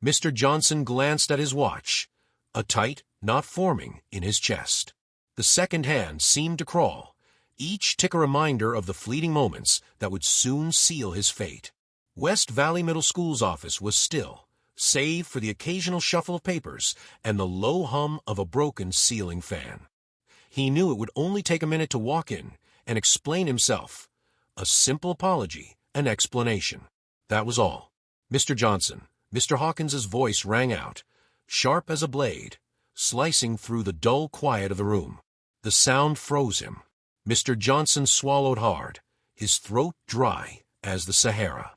Mr. Johnson glanced at his watch, a tight knot forming in his chest. The second hand seemed to crawl, each tick a reminder of the fleeting moments that would soon seal his fate. West Valley Middle School's office was still, save for the occasional shuffle of papers and the low hum of a broken ceiling fan. He knew it would only take a minute to walk in and explain himself. A simple apology, an explanation. That was all. Mr. Johnson, Mr. Hawkins's voice rang out, sharp as a blade, slicing through the dull quiet of the room. The sound froze him. Mr. Johnson swallowed hard, his throat dry as the Sahara.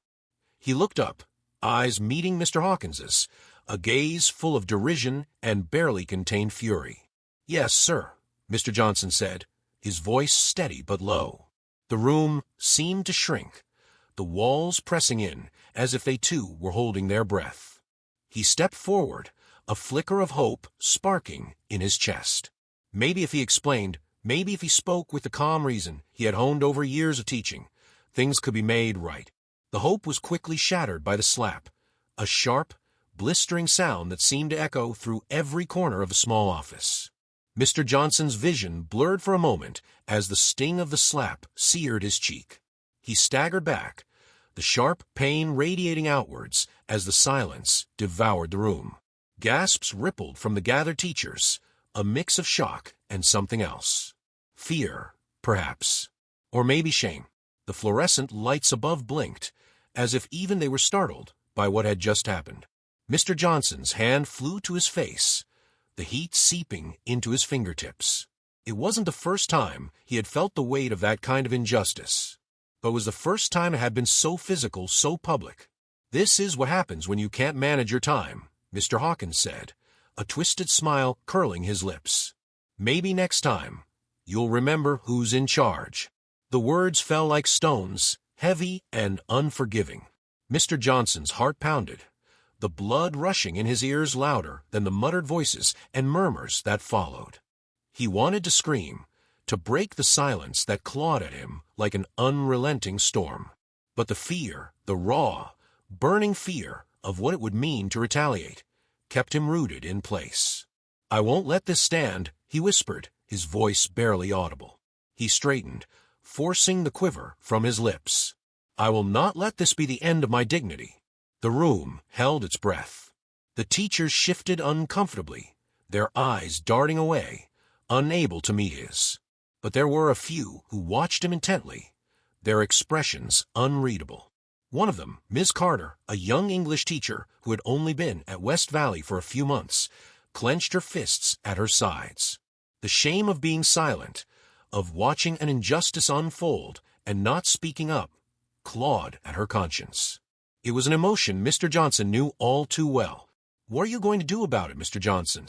He looked up, eyes meeting Mr. Hawkins's, a gaze full of derision and barely contained fury. "Yes, sir," Mr. Johnson said, his voice steady but low. The room seemed to shrink, the walls pressing in as if they too were holding their breath. He stepped forward, a flicker of hope sparking in his chest. Maybe if he explained, maybe if he spoke with the calm reason he had honed over years of teaching, things could be made right. The hope was quickly shattered by the slap, a sharp, blistering sound that seemed to echo through every corner of the small office. Mr. Johnson's vision blurred for a moment as the sting of the slap seared his cheek. He staggered back, the sharp pain radiating outwards as the silence devoured the room. Gasps rippled from the gathered teachers, a mix of shock and something else. Fear, perhaps. Or maybe shame. The fluorescent lights above blinked, as if even they were startled by what had just happened. Mr. Johnson's hand flew to his face, the heat seeping into his fingertips. It wasn't the first time he had felt the weight of that kind of injustice, but it was the first time it had been so physical, so public. "This is what happens when you can't manage your time," Mr. Hawkins said, a twisted smile curling his lips. "Maybe next time, you'll remember who's in charge." The words fell like stones, heavy and unforgiving. Mr. Johnson's heart pounded, the blood rushing in his ears louder than the muttered voices and murmurs that followed. He wanted to scream, to break the silence that clawed at him like an unrelenting storm. But the fear, the raw, burning fear of what it would mean to retaliate, kept him rooted in place. "I won't let this stand," he whispered, his voice barely audible. He straightened, forcing the quiver from his lips. "I will not let this be the end of my dignity." The room held its breath. The teachers shifted uncomfortably, their eyes darting away, unable to meet his. But there were a few who watched him intently, their expressions unreadable. One of them, Ms. Carter, a young English teacher who had only been at West Valley for a few months, clenched her fists at her sides. The shame of being silent, of watching an injustice unfold and not speaking up, clawed at her conscience. It was an emotion Mr. Johnson knew all too well. "What are you going to do about it, Mr. Johnson?"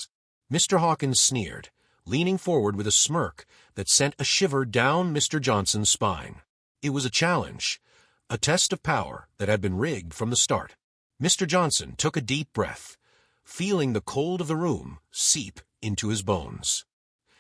Mr. Hawkins sneered, leaning forward with a smirk that sent a shiver down Mr. Johnson's spine. It was a challenge, a test of power that had been rigged from the start. Mr. Johnson took a deep breath, feeling the cold of the room seep into his bones.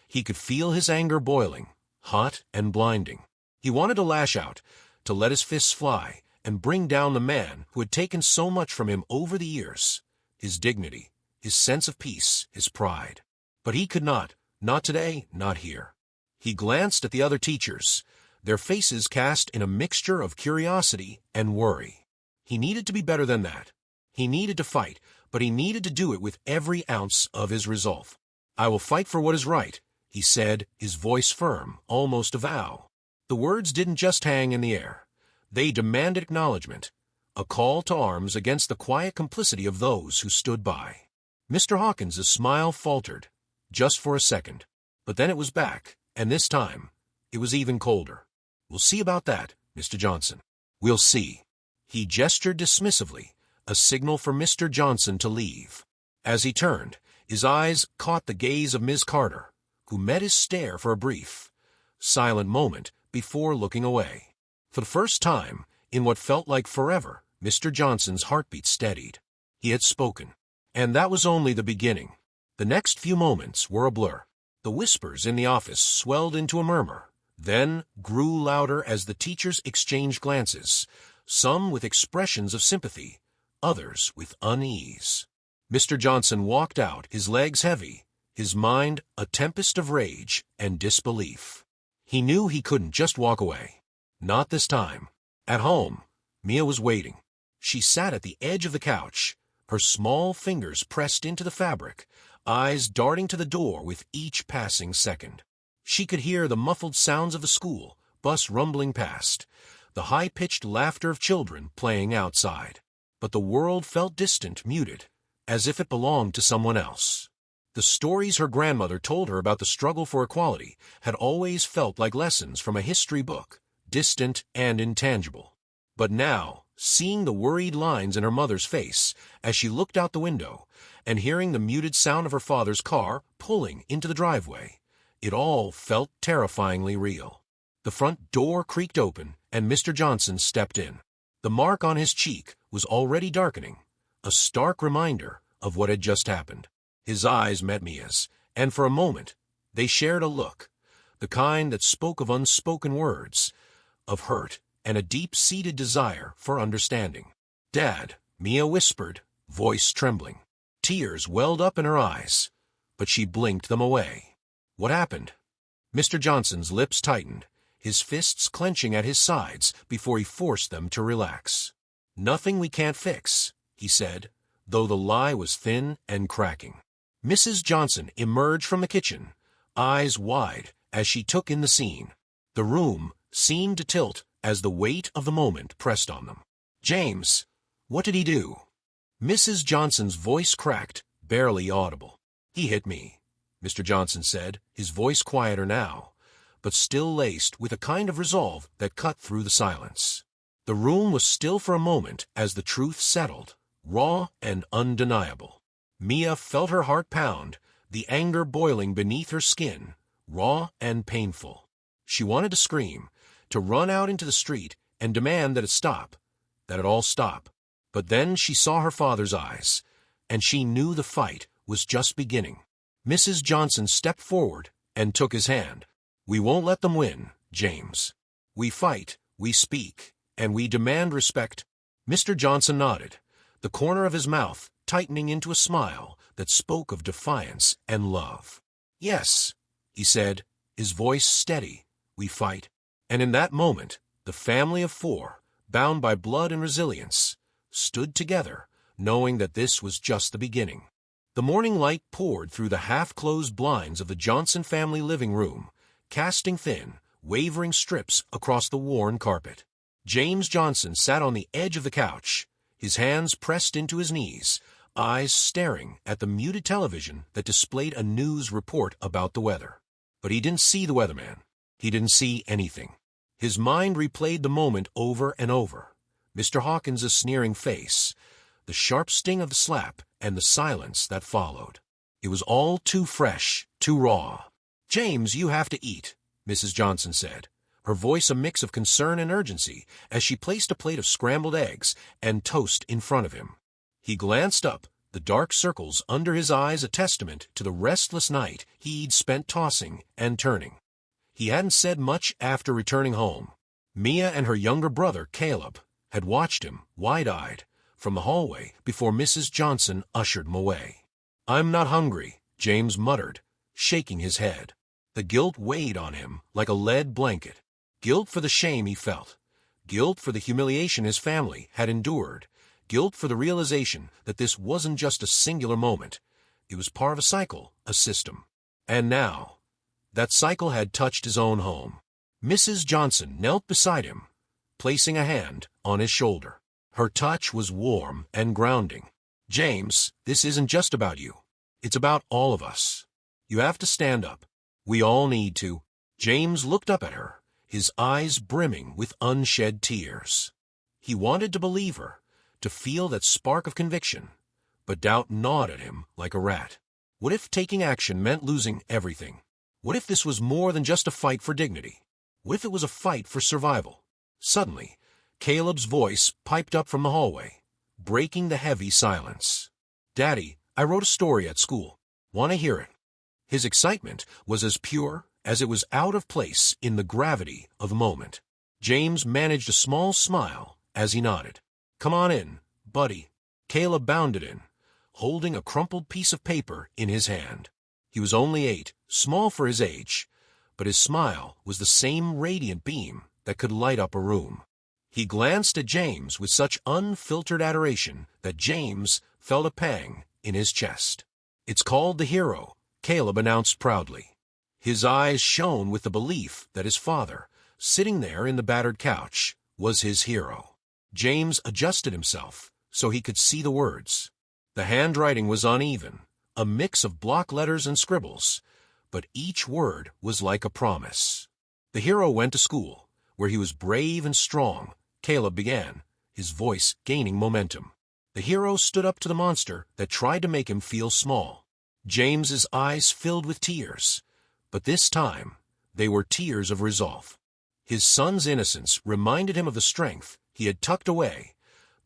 He could feel his anger boiling, hot and blinding. He wanted to lash out, to let his fists fly, and bring down the man who had taken so much from him over the years, his dignity, his sense of peace, his pride. But he could not today, not here. He glanced at the other teachers, their faces cast in a mixture of curiosity and worry. He needed to be better than that. He needed to fight, but he needed to do it with every ounce of his resolve. "I will fight for what is right," he said, his voice firm, almost a vow. The words didn't just hang in the air. They demanded acknowledgement, a call to arms against the quiet complicity of those who stood by. Mr. Hawkins's smile faltered, just for a second. But then it was back, and this time, it was even colder. "We'll see about that, Mr. Johnson. We'll see." He gestured dismissively, a signal for Mr. Johnson to leave. As he turned, his eyes caught the gaze of Ms. Carter, who met his stare for a brief, silent moment before looking away. For the first time, in what felt like forever, Mr. Johnson's heartbeat steadied. He had spoken. And that was only the beginning. The next few moments were a blur. The whispers in the office swelled into a murmur, then grew louder as the teachers exchanged glances, some with expressions of sympathy, others with unease. Mr. Johnson walked out, his legs heavy, his mind a tempest of rage and disbelief. He knew he couldn't just walk away. Not this time. At home, Mia was waiting. She sat at the edge of the couch, her small fingers pressed into the fabric, eyes darting to the door with each passing second. She could hear the muffled sounds of the school bus rumbling past, the high-pitched laughter of children playing outside. But the world felt distant, muted, as if it belonged to someone else. The stories her grandmother told her about the struggle for equality had always felt like lessons from a history book, distant and intangible. But now, seeing the worried lines in her mother's face as she looked out the window, and hearing the muted sound of her father's car pulling into the driveway, it all felt terrifyingly real. The front door creaked open, and Mr. Johnson stepped in. The mark on his cheek was already darkening, a stark reminder of what had just happened. His eyes met Mia's, and for a moment they shared a look, the kind that spoke of unspoken words, of hurt and a deep-seated desire for understanding. "Dad," Mia whispered, voice trembling. Tears welled up in her eyes, but she blinked them away. "What happened?" Mr. Johnson's lips tightened, his fists clenching at his sides before he forced them to relax. "Nothing we can't fix," he said, though the lie was thin and cracking. Mrs. Johnson emerged from the kitchen, eyes wide as she took in the scene. The room seemed to tilt as the weight of the moment pressed on them. "James, what did he do?" Mrs. Johnson's voice cracked, barely audible. "He hit me," Mr. Johnson said, his voice quieter now, but still laced with a kind of resolve that cut through the silence. The room was still for a moment as the truth settled, raw and undeniable. Mia felt her heart pound, the anger boiling beneath her skin, raw and painful. She wanted to scream, to run out into the street and demand that it all stop. But then she saw her father's eyes, and she knew the fight was just beginning. Mrs. Johnson stepped forward and took his hand. "We won't let them win, James. We fight, we speak, and we demand respect." Mr. Johnson nodded, the corner of his mouth tightening into a smile that spoke of defiance and love. "Yes," he said, his voice steady, "we fight." And in that moment, the family of four, bound by blood and resilience, stood together, knowing that this was just the beginning. The morning light poured through the half-closed blinds of the Johnson family living room, casting thin, wavering strips across the worn carpet. James Johnson sat on the edge of the couch, his hands pressed into his knees, eyes staring at the muted television that displayed a news report about the weather. But he didn't see the weatherman. He didn't see anything. His mind replayed the moment over and over. Mr. Hawkins' sneering face, the sharp sting of the slap, and the silence that followed. It was all too fresh, too raw. "James, you have to eat," Mrs. Johnson said, her voice a mix of concern and urgency as she placed a plate of scrambled eggs and toast in front of him. He glanced up, the dark circles under his eyes a testament to the restless night he'd spent tossing and turning. He hadn't said much after returning home. Mia and her younger brother, Caleb, had watched him, wide-eyed, from the hallway before Mrs. Johnson ushered him away. "I'm not hungry," James muttered, shaking his head. The guilt weighed on him like a lead blanket. Guilt for the shame he felt. Guilt for the humiliation his family had endured. Guilt for the realization that this wasn't just a singular moment. It was part of a cycle, a system. And now, that cycle had touched his own home. Mrs. Johnson knelt beside him, placing a hand on his shoulder. Her touch was warm and grounding. "James, this isn't just about you. It's about all of us. You have to stand up. We all need to." James looked up at her, his eyes brimming with unshed tears. He wanted to believe her, to feel that spark of conviction, but doubt gnawed at him like a rat. What if taking action meant losing everything? What if this was more than just a fight for dignity? What if it was a fight for survival? Suddenly, Caleb's voice piped up from the hallway, breaking the heavy silence. "Daddy, I wrote a story at school. Want to hear it?" His excitement was as pure as it was out of place in the gravity of the moment. James managed a small smile as he nodded. "Come on in, buddy." Caleb bounded in, holding a crumpled piece of paper in his hand. He was only 8, small for his age, but his smile was the same radiant beam that could light up a room. He glanced at James with such unfiltered adoration that James felt a pang in his chest. "It's called the hero," Caleb announced proudly. His eyes shone with the belief that his father, sitting there in the battered couch, was his hero. James adjusted himself so he could see the words. The handwriting was uneven, a mix of block letters and scribbles, but each word was like a promise. "The hero went to school, where he was brave and strong," Caleb began, his voice gaining momentum. "The hero stood up to the monster that tried to make him feel small." James's eyes filled with tears, but this time they were tears of resolve. His son's innocence reminded him of the strength he had tucked away,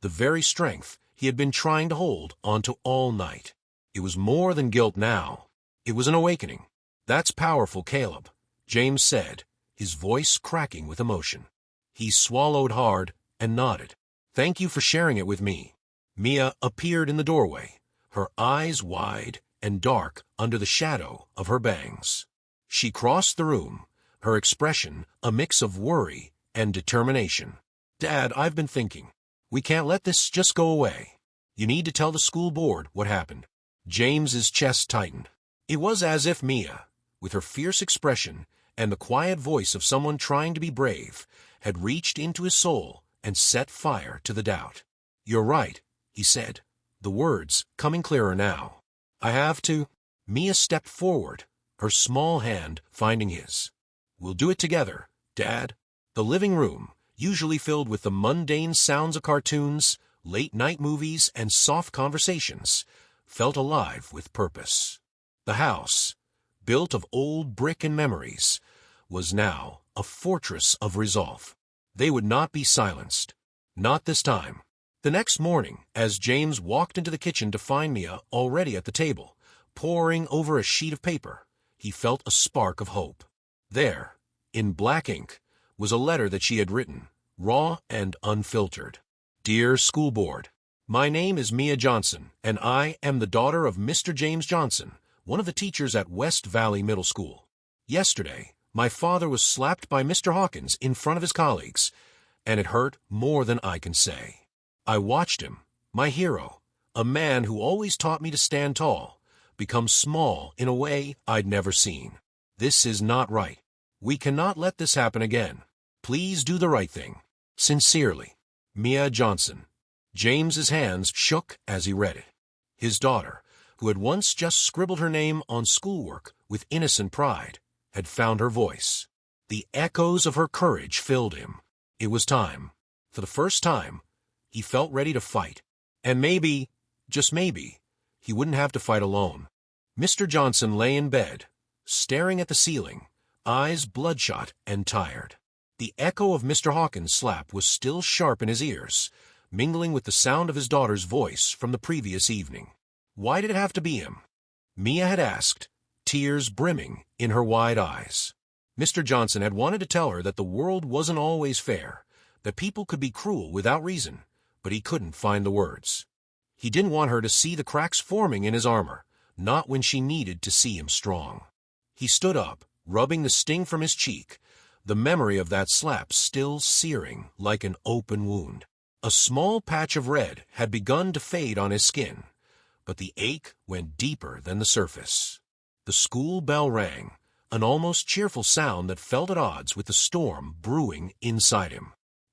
the very strength he had been trying to hold onto all night. It was more than guilt now. It was an awakening. "That's powerful, Caleb," James said, his voice cracking with emotion. He swallowed hard and nodded. "Thank you for sharing it with me." Mia appeared in the doorway, her eyes wide and dark under the shadow of her bangs. She crossed the room, her expression a mix of worry and determination. "Dad, I've been thinking. We can't let this just go away. You need to tell the school board what happened." James's chest tightened. It was as if Mia, with her fierce expression and the quiet voice of someone trying to be brave, had reached into his soul and set fire to the doubt. "You're right," he said, the words coming clearer now. "I have to." Mia stepped forward, her small hand finding his. "We'll do it together, Dad." The living room, usually filled with the mundane sounds of cartoons, late-night movies, and soft conversations, felt alive with purpose. The house, built of old brick and memories, was now a fortress of resolve. They would not be silenced. Not this time. The next morning, as James walked into the kitchen to find Mia already at the table, poring over a sheet of paper, he felt a spark of hope. There, in black ink, was a letter that she had written, raw and unfiltered. "Dear School Board, my name is Mia Johnson, and I am the daughter of Mr. James Johnson, one of the teachers at West Valley Middle School. Yesterday, my father was slapped by Mr. Hawkins in front of his colleagues, and it hurt more than I can say. I watched him, my hero, a man who always taught me to stand tall, become small in a way I'd never seen. This is not right. We cannot let this happen again. Please do the right thing. Sincerely, Mia Johnson." James's hands shook as he read it. His daughter, who had once just scribbled her name on schoolwork with innocent pride, had found her voice. The echoes of her courage filled him. It was time. For the first time, he felt ready to fight. And maybe, just maybe, he wouldn't have to fight alone. Mr. Johnson lay in bed, staring at the ceiling, eyes bloodshot and tired. The echo of Mr. Hawkins' slap was still sharp in his ears, mingling with the sound of his daughter's voice from the previous evening. Why did it have to be him? Mia had asked, tears brimming in her wide eyes. Mr. Johnson had wanted to tell her that the world wasn't always fair, that people could be cruel without reason, but he couldn't find the words. He didn't want her to see the cracks forming in his armor, not when she needed to see him strong. He stood up, rubbing the sting from his cheek, the memory of that slap still searing like an open wound. A small patch of red had begun to fade on his skin, but the ache went deeper than the surface. The school bell rang, an almost cheerful sound that felt at odds with the storm brewing inside him.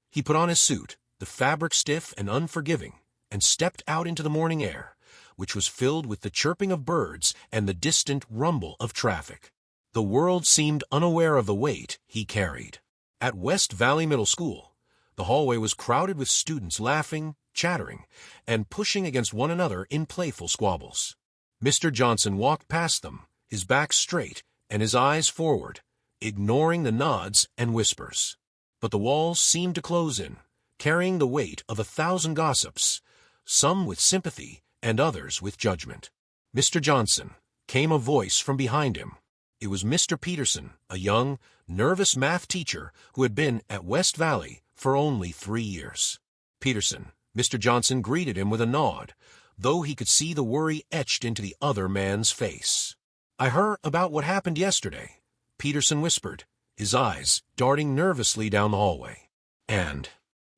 He put on his suit, the fabric stiff and unforgiving, and stepped out into the morning air, which was filled with the chirping of birds and the distant rumble of traffic. The world seemed unaware of the weight he carried. At West Valley Middle School, the hallway was crowded with students laughing, chattering, and pushing against one another in playful squabbles. Mr. Johnson walked past them, his back straight and his eyes forward, ignoring the nods and whispers. But the walls seemed to close in, carrying the weight of 1,000 gossips, some with sympathy and others with judgment. "Mr. Johnson," came a voice from behind him. It was Mr. Peterson, a young, nervous math teacher who had been at West Valley for only 3 years. "Peterson," Mr. Johnson greeted him with a nod, though he could see the worry etched into the other man's face. "I heard about what happened yesterday," Peterson whispered, his eyes darting nervously down the hallway. "And?"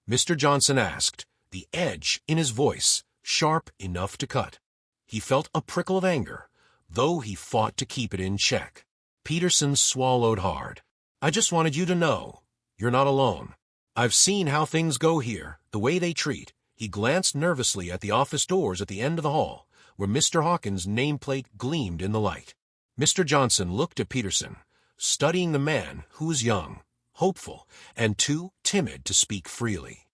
Mr. Johnson asked, the edge in his voice sharp enough to cut. He felt a prickle of anger, though he fought to keep it in check. Peterson swallowed hard. "I just wanted you to know. You're not alone. I've seen how things go here, the way they treat." He glanced nervously at the office doors at the end of the hall, where Mr. Hawkins' nameplate gleamed in the light. Mr. Johnson looked at Peterson, studying the man who was young, hopeful, and too timid to speak freely.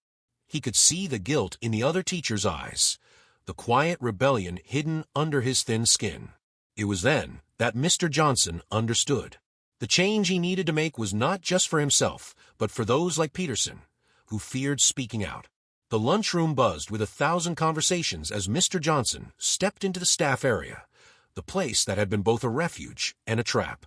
He could see the guilt in the other teacher's eyes, the quiet rebellion hidden under his thin skin. It was then that Mr. Johnson understood. The change he needed to make was not just for himself, but for those like Peterson, who feared speaking out. The lunchroom buzzed with 1,000 conversations as Mr. Johnson stepped into the staff area, the place that had been both a refuge and a trap.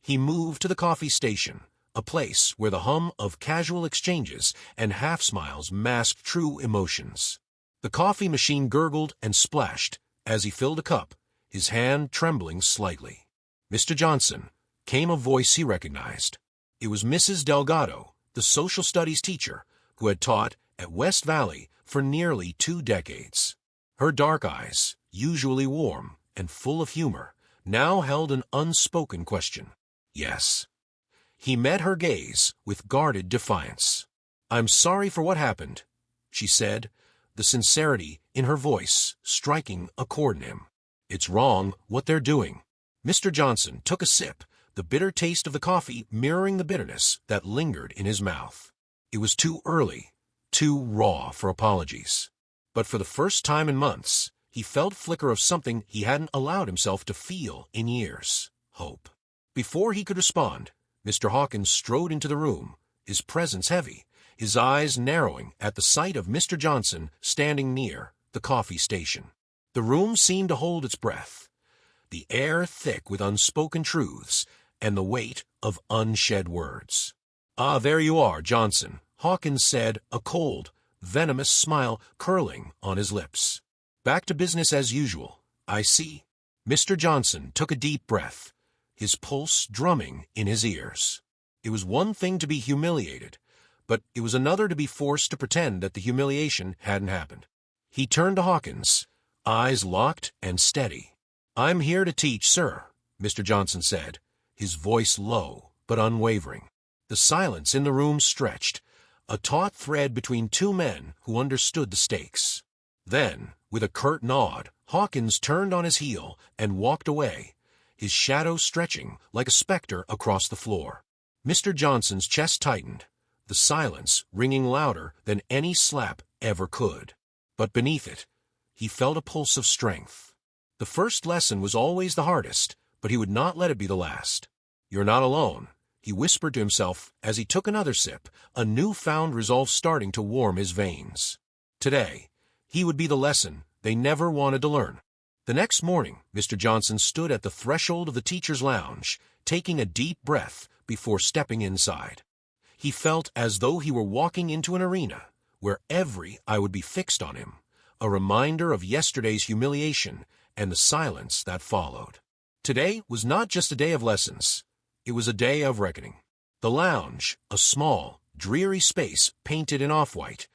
He moved to the coffee station, a place where the hum of casual exchanges and half-smiles masked true emotions. The coffee machine gurgled and splashed as he filled a cup, his hand trembling slightly. "Mr. Johnson," came a voice he recognized. It was Mrs. Delgado, the social studies teacher, who had taught at West Valley for nearly 2 decades. Her dark eyes, usually warm and full of humor, now held an unspoken question. "Yes." He met her gaze with guarded defiance. "I'm sorry for what happened," she said, the sincerity in her voice striking a chord in him. "It's wrong what they're doing." Mr. Johnson took a sip, the bitter taste of the coffee mirroring the bitterness that lingered in his mouth. It was too early, too raw for apologies. But for the first time in months, he felt a flicker of something he hadn't allowed himself to feel in years: hope. Before he could respond, Mr. Hawkins strode into the room, his presence heavy, his eyes narrowing at the sight of Mr. Johnson standing near the coffee station. The room seemed to hold its breath, the air thick with unspoken truths and the weight of unshed words. "Ah, there you are, Johnson," Hawkins said, a cold, venomous smile curling on his lips. "Back to business as usual, I see." Mr. Johnson took a deep breath, his pulse drumming in his ears. It was one thing to be humiliated, but it was another to be forced to pretend that the humiliation hadn't happened. He turned to Hawkins, eyes locked and steady. "I'm here to teach, sir," Mr. Johnson said, his voice low but unwavering. The silence in the room stretched, a taut thread between two men who understood the stakes. Then, with a curt nod, Hawkins turned on his heel and walked away, his shadow stretching like a specter across the floor. Mr. Johnson's chest tightened, the silence ringing louder than any slap ever could. But beneath it, he felt a pulse of strength. The first lesson was always the hardest, but he would not let it be the last. "You're not alone," he whispered to himself as he took another sip, a newfound resolve starting to warm his veins. Today, he would be the lesson they never wanted to learn. The next morning, Mr. Johnson stood at the threshold of the teacher's lounge, taking a deep breath before stepping inside. He felt as though he were walking into an arena, where every eye would be fixed on him, a reminder of yesterday's humiliation and the silence that followed. Today was not just a day of lessons. It was a day of reckoning. The lounge, a small, dreary space painted in off-white,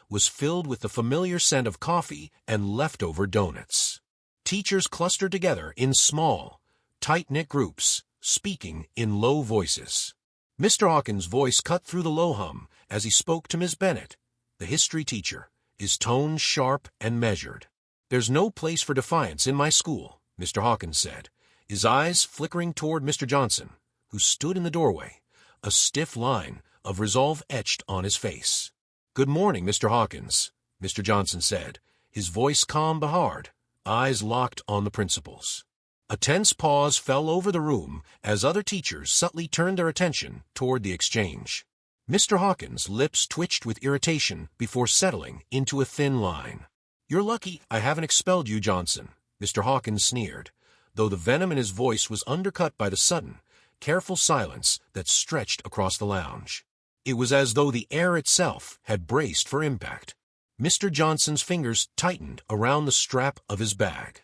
was filled with the familiar scent of coffee and leftover donuts. Teachers clustered together in small, tight-knit groups, speaking in low voices. Mr. Hawkins' voice cut through the low hum as he spoke to Miss Bennett, the history teacher, his tone sharp and measured. "There's no place for defiance in my school," Mr. Hawkins said, his eyes flickering toward Mr. Johnson, who stood in the doorway, a stiff line of resolve etched on his face. "Good morning, Mr. Hawkins," Mr. Johnson said, his voice calm but hard, eyes locked on the principal's. A tense pause fell over the room as other teachers subtly turned their attention toward the exchange. Mr. Hawkins' lips twitched with irritation before settling into a thin line. "You're lucky I haven't expelled you, Johnson," Mr. Hawkins sneered, though the venom in his voice was undercut by the sudden, careful silence that stretched across the lounge. It was as though the air itself had braced for impact. Mr. Johnson's fingers tightened around the strap of his bag.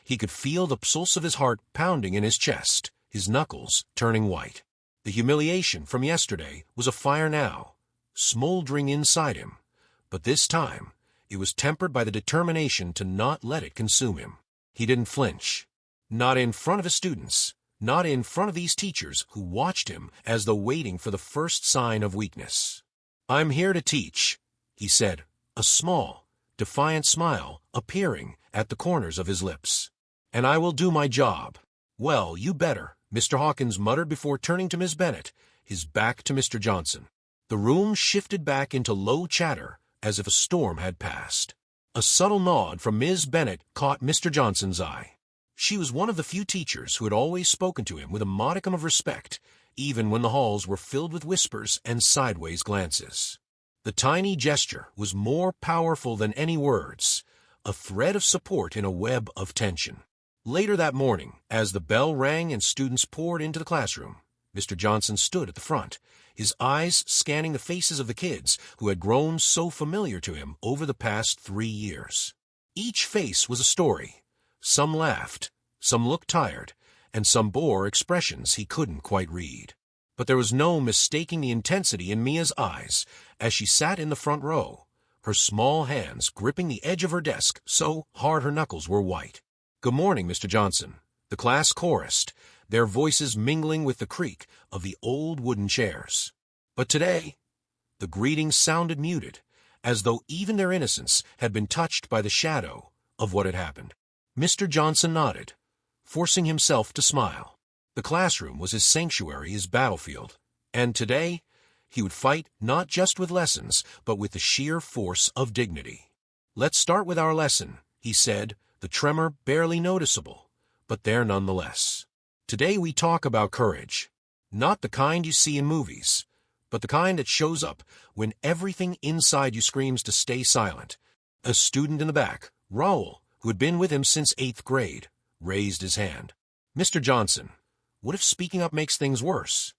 He could feel the pulse of his heart pounding in his chest, his knuckles turning white. The humiliation from yesterday was a fire now, smoldering inside him, but this time it was tempered by the determination to not let it consume him. He didn't flinch. Not in front of his students, not in front of these teachers who watched him as though waiting for the first sign of weakness. "I'm here to teach," he said, a small, defiant smile appearing at the corners of his lips. "And I will do my job." "Well, you better," Mr. Hawkins muttered before turning to Miss Bennet, his back to Mr. Johnson. The room shifted back into low chatter as if a storm had passed. A subtle nod from Miss Bennet caught Mr. Johnson's eye. She was one of the few teachers who had always spoken to him with a modicum of respect, even when the halls were filled with whispers and sideways glances. The tiny gesture was more powerful than any words, a thread of support in a web of tension. Later that morning, as the bell rang and students poured into the classroom, Mr. Johnson stood at the front, his eyes scanning the faces of the kids who had grown so familiar to him over the past 3 years. Each face was a story. Some laughed, some looked tired, and some bore expressions he couldn't quite read. But there was no mistaking the intensity in Mia's eyes as she sat in the front row, her small hands gripping the edge of her desk so hard her knuckles were white. "Good morning, Mr. Johnson," the class chorused, their voices mingling with the creak of the old wooden chairs. But today, the greeting sounded muted, as though even their innocence had been touched by the shadow of what had happened. Mr. Johnson nodded, forcing himself to smile. The classroom was his sanctuary, his battlefield, and today he would fight not just with lessons, but with the sheer force of dignity. "Let's start with our lesson," he said, the tremor barely noticeable, but there nonetheless. "Today we talk about courage. Not the kind you see in movies, but the kind that shows up when everything inside you screams to stay silent." A student in the back, Raoul, who had been with him since 8th grade, raised his hand. "Mr. Johnson, what if speaking up makes things worse?"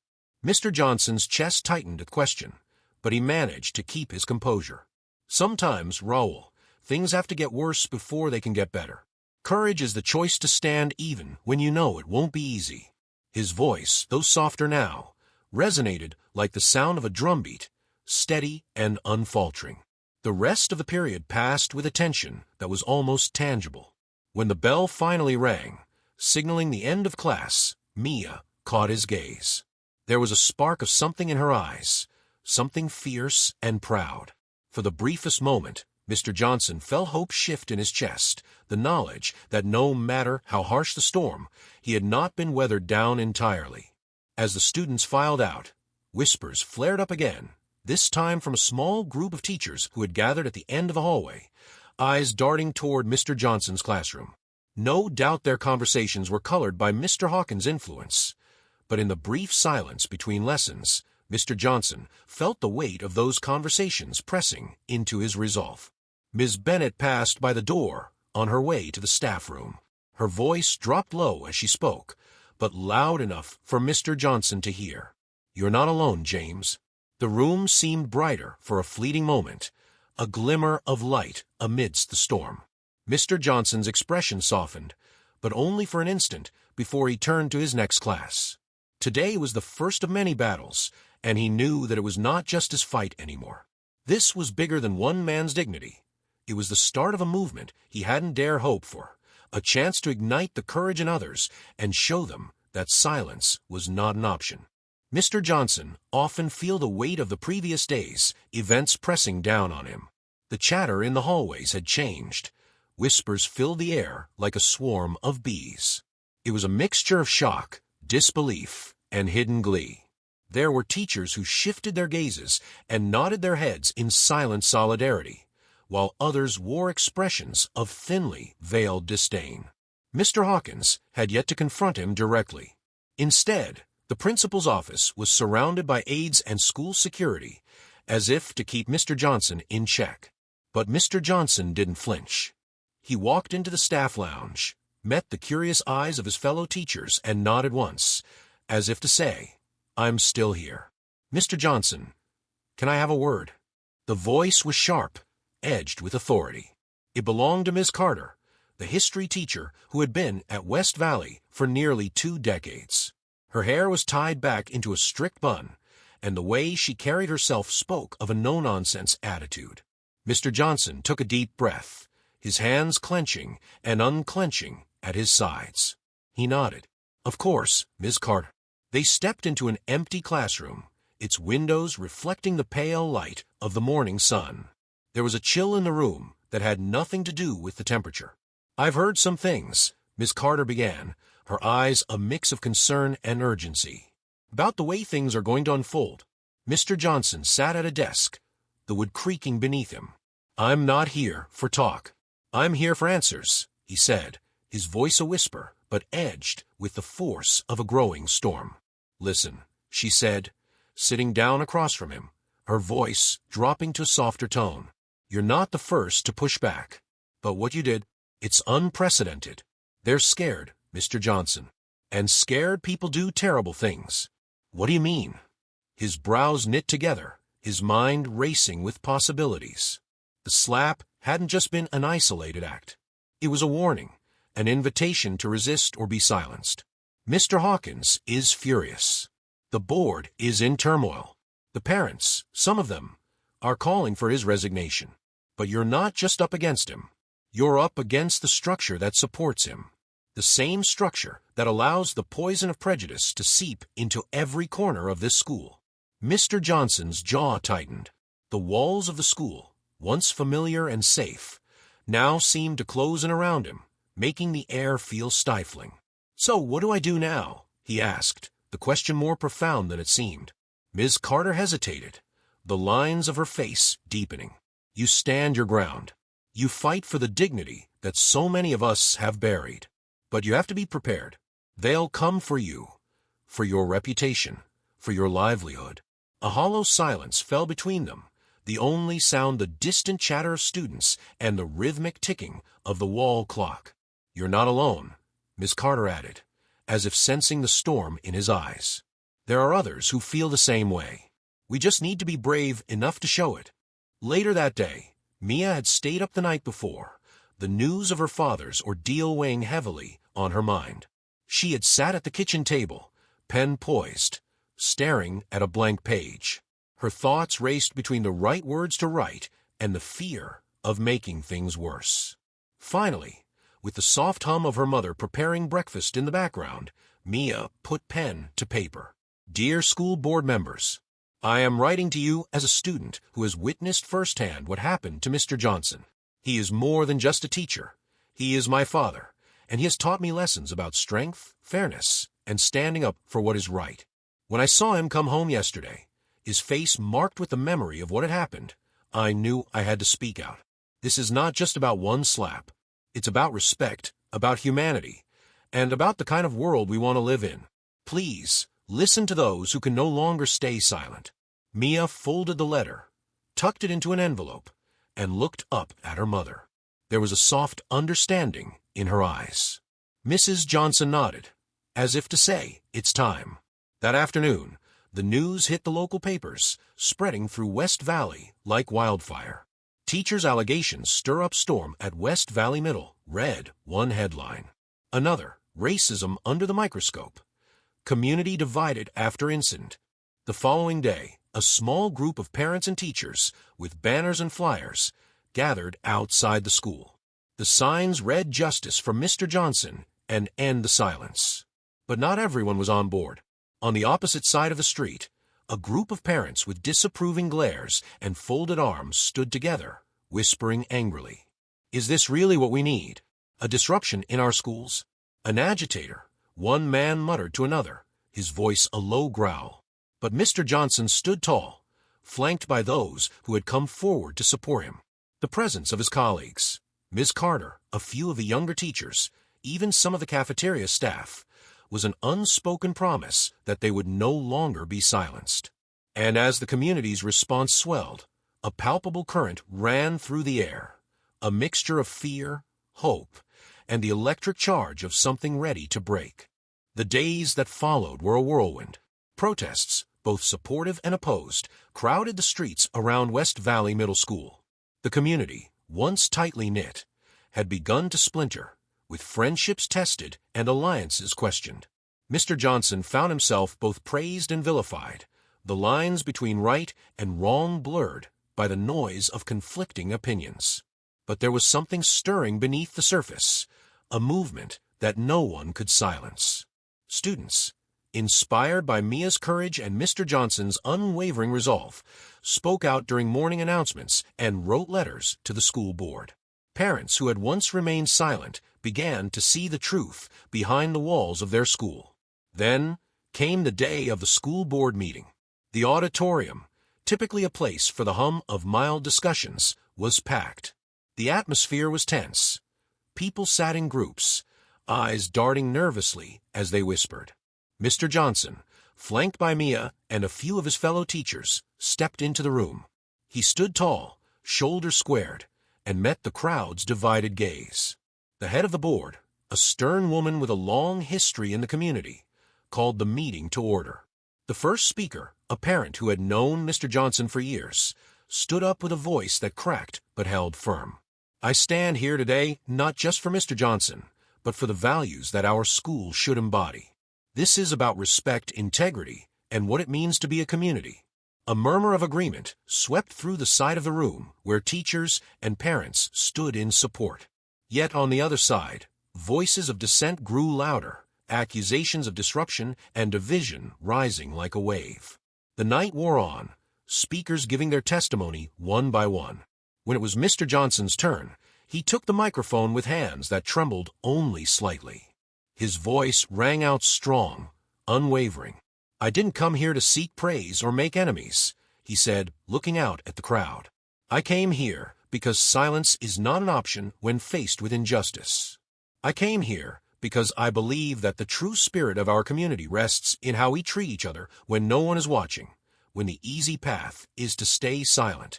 Mr. Johnson's chest tightened at the question, but he managed to keep his composure. "Sometimes, Raoul, things have to get worse before they can get better. Courage is the choice to stand even when you know it won't be easy." His voice, though softer now, resonated like the sound of a drumbeat, steady and unfaltering. The rest of the period passed with a tension that was almost tangible. When the bell finally rang, signaling the end of class, Mia caught his gaze. There was a spark of something in her eyes, something fierce and proud. For the briefest moment, Mr. Johnson felt hope shift in his chest, the knowledge that no matter how harsh the storm, he had not been weathered down entirely. As the students filed out, whispers flared up again, this time from a small group of teachers who had gathered at the end of the hallway, eyes darting toward Mr. Johnson's classroom. No doubt their conversations were colored by Mr. Hawkins' influence, but in the brief silence between lessons, Mr. Johnson felt the weight of those conversations pressing into his resolve. Miss Bennet passed by the door on her way to the staff room. Her voice dropped low as she spoke, but loud enough for Mr. Johnson to hear. "You're not alone, James." The room seemed brighter for a fleeting moment, a glimmer of light amidst the storm. Mr. Johnson's expression softened, but only for an instant before he turned to his next class. Today was the first of many battles, and he knew that it was not just his fight anymore. This was bigger than one man's dignity. It was the start of a movement he hadn't dared hope for, a chance to ignite the courage in others and show them that silence was not an option. Mr. Johnson often felt the weight of the previous days, events pressing down on him. The chatter in the hallways had changed. Whispers filled the air like a swarm of bees. It was a mixture of shock, disbelief, and hidden glee. There were teachers who shifted their gazes and nodded their heads in silent solidarity, while others wore expressions of thinly veiled disdain. Mr. Hawkins had yet to confront him directly. Instead, the principal's office was surrounded by aides and school security, as if to keep Mr. Johnson in check. But Mr. Johnson didn't flinch. He walked into the staff lounge, met the curious eyes of his fellow teachers, and nodded once, as if to say, "I'm still here." "Mr. Johnson, can I have a word?" The voice was sharp, edged with authority. It belonged to Miss Carter, the history teacher who had been at West Valley for nearly 2 decades. Her hair was tied back into a strict bun, and the way she carried herself spoke of a no-nonsense attitude. Mr. Johnson took a deep breath, his hands clenching and unclenching at his sides. He nodded. Of course, Miss Carter. They stepped into an empty classroom, its windows reflecting the pale light of the morning sun. There was a chill in the room that had nothing to do with the temperature. "I've heard some things," Miss Carter began, her eyes a mix of concern and urgency, "about the way things are going to unfold." Mr. Johnson sat at a desk, the wood creaking beneath him. "I'm not here for talk. I'm here for answers," he said, his voice a whisper, but edged with the force of a growing storm. "Listen," she said, sitting down across from him, her voice dropping to a softer tone. "You're not the first to push back. But what you did, it's unprecedented. They're scared, Mr. Johnson. And scared people do terrible things." "What do you mean?" His brows knit together, his mind racing with possibilities. The slap hadn't just been an isolated act. It was a warning, an invitation to resist or be silenced. Mr. Hawkins is furious. The board is in turmoil. The parents, some of them, are calling for his resignation. But you're not just up against him. You're up against the structure that supports him. The same structure that allows the poison of prejudice to seep into every corner of this school. Mr. Johnson's jaw tightened. The walls of the school, once familiar and safe, now seemed to close in around him, making the air feel stifling. "So what do I do now?" he asked, the question more profound than it seemed. Ms. Carter hesitated, the lines of her face deepening. "You stand your ground. You fight for the dignity that so many of us have buried. But you have to be prepared. They'll come for you, for your reputation, for your livelihood." A hollow silence fell between them, the only sound the distant chatter of students and the rhythmic ticking of the wall clock. "You're not alone," Miss Carter added, as if sensing the storm in his eyes. "There are others who feel the same way. We just need to be brave enough to show it." Later that day, Mia had stayed up the night before, the news of her father's ordeal weighing heavily on her mind. She had sat at the kitchen table, pen poised, staring at a blank page. Her thoughts raced between the right words to write and the fear of making things worse. Finally, with the soft hum of her mother preparing breakfast in the background, Mia put pen to paper. "Dear school board members, I am writing to you as a student who has witnessed firsthand what happened to Mr. Johnson. He is more than just a teacher. He is my father, and he has taught me lessons about strength, fairness, and standing up for what is right. When I saw him come home yesterday, his face marked with the memory of what had happened, I knew I had to speak out. This is not just about one slap. It's about respect, about humanity, and about the kind of world we want to live in. Please, listen to those who can no longer stay silent." Mia folded the letter, tucked it into an envelope, and looked up at her mother. There was a soft understanding in her eyes. Mrs. Johnson nodded, as if to say, "It's time." That afternoon, the news hit the local papers, spreading through West Valley like wildfire. "Teachers' allegations stir up storm at West Valley Middle," read one headline. Another, "Racism under the microscope. Community divided after incident." The following day, a small group of parents and teachers, with banners and flyers, gathered outside the school. The signs read justice for Mr. Johnson and end the silence. But not everyone was on board. On the opposite side of the street, a group of parents with disapproving glares and folded arms stood together, whispering angrily. "Is this really what we need? A disruption in our schools?" "An agitator," one man muttered to another, his voice a low growl. But Mr. Johnson stood tall, flanked by those who had come forward to support him. The presence of his colleagues, Ms. Carter, a few of the younger teachers, even some of the cafeteria staff, was an unspoken promise that they would no longer be silenced. And as the community's response swelled, a palpable current ran through the air, a mixture of fear, hope, and the electric charge of something ready to break. The days that followed were a whirlwind. Protests, both supportive and opposed, crowded the streets around West Valley Middle School. The The community, once tightly knit, had begun to splinter, with friendships tested and alliances questioned. Mr. Johnson found himself both praised and vilified, the lines between right and wrong blurred by the noise of conflicting opinions. But there was something stirring beneath the surface, a movement that no one could silence. Students, inspired by Mia's courage and Mr. Johnson's unwavering resolve, spoke out during morning announcements and wrote letters to the school board. Parents who had once remained silent began to see the truth behind the walls of their school. Then came the day of the school board meeting. The auditorium, typically a place for the hum of mild discussions, was packed. The atmosphere was tense. People sat in groups, eyes darting nervously as they whispered. Mr. Johnson, flanked by Mia and a few of his fellow teachers, stepped into the room. He stood tall, shoulders squared, and met the crowd's divided gaze. The head of the board, a stern woman with a long history in the community, called the meeting to order. The first speaker, a parent who had known Mr. Johnson for years, stood up with a voice that cracked but held firm. "I stand here today not just for Mr. Johnson, but for the values that our school should embody. This is about respect, integrity, and what it means to be a community." A murmur of agreement swept through the side of the room where teachers and parents stood in support. Yet on the other side, voices of dissent grew louder, accusations of disruption and division rising like a wave. The night wore on, speakers giving their testimony one by one. When it was Mr. Johnson's turn, he took the microphone with hands that trembled only slightly. His voice rang out strong, unwavering. "I didn't come here to seek praise or make enemies," he said, looking out at the crowd. "I came here because silence is not an option when faced with injustice. I came here because I believe that the true spirit of our community rests in how we treat each other when no one is watching, when the easy path is to stay silent."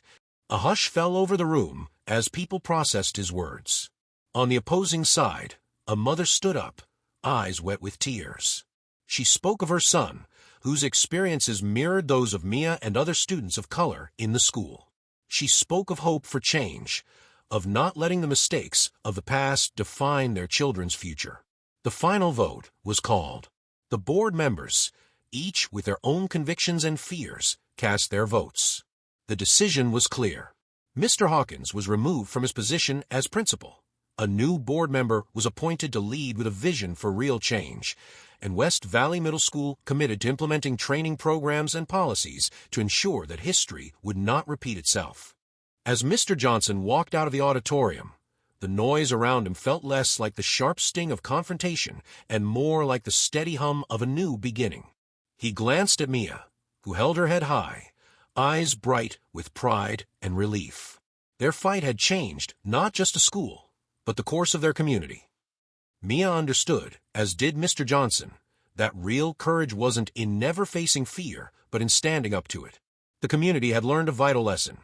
A hush fell over the room as people processed his words. On the opposing side, a mother stood up, eyes wet with tears. She spoke of her son, whose experiences mirrored those of Mia and other students of color in the school. She spoke of hope for change, of not letting the mistakes of the past define their children's future. The final vote was called. The board members, each with their own convictions and fears, cast their votes. The decision was clear. Mr. Hawkins was removed from his position as principal. A new board member was appointed to lead with a vision for real change, and West Valley Middle School committed to implementing training programs and policies to ensure that history would not repeat itself. As Mr. Johnson walked out of the auditorium, the noise around him felt less like the sharp sting of confrontation and more like the steady hum of a new beginning. He glanced at Mia, who held her head high, eyes bright with pride and relief. Their fight had changed not just a school, but the course of their community. Mia understood, as did Mr. Johnson, that real courage wasn't in never facing fear, but in standing up to it. The community had learned a vital lesson.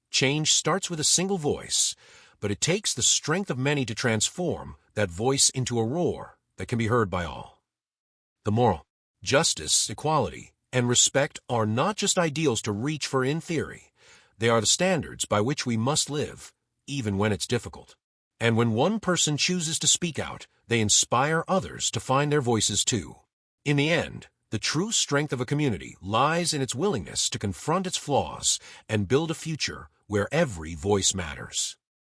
Change starts with a single voice, but it takes the strength of many to transform that voice into a roar that can be heard by all. The moral: justice, equality, and respect are not just ideals to reach for in theory. They are the standards by which we must live, even when it's difficult. And when one person chooses to speak out, they inspire others to find their voices too. In the end, the true strength of a community lies in its willingness to confront its flaws and build a future where every voice matters.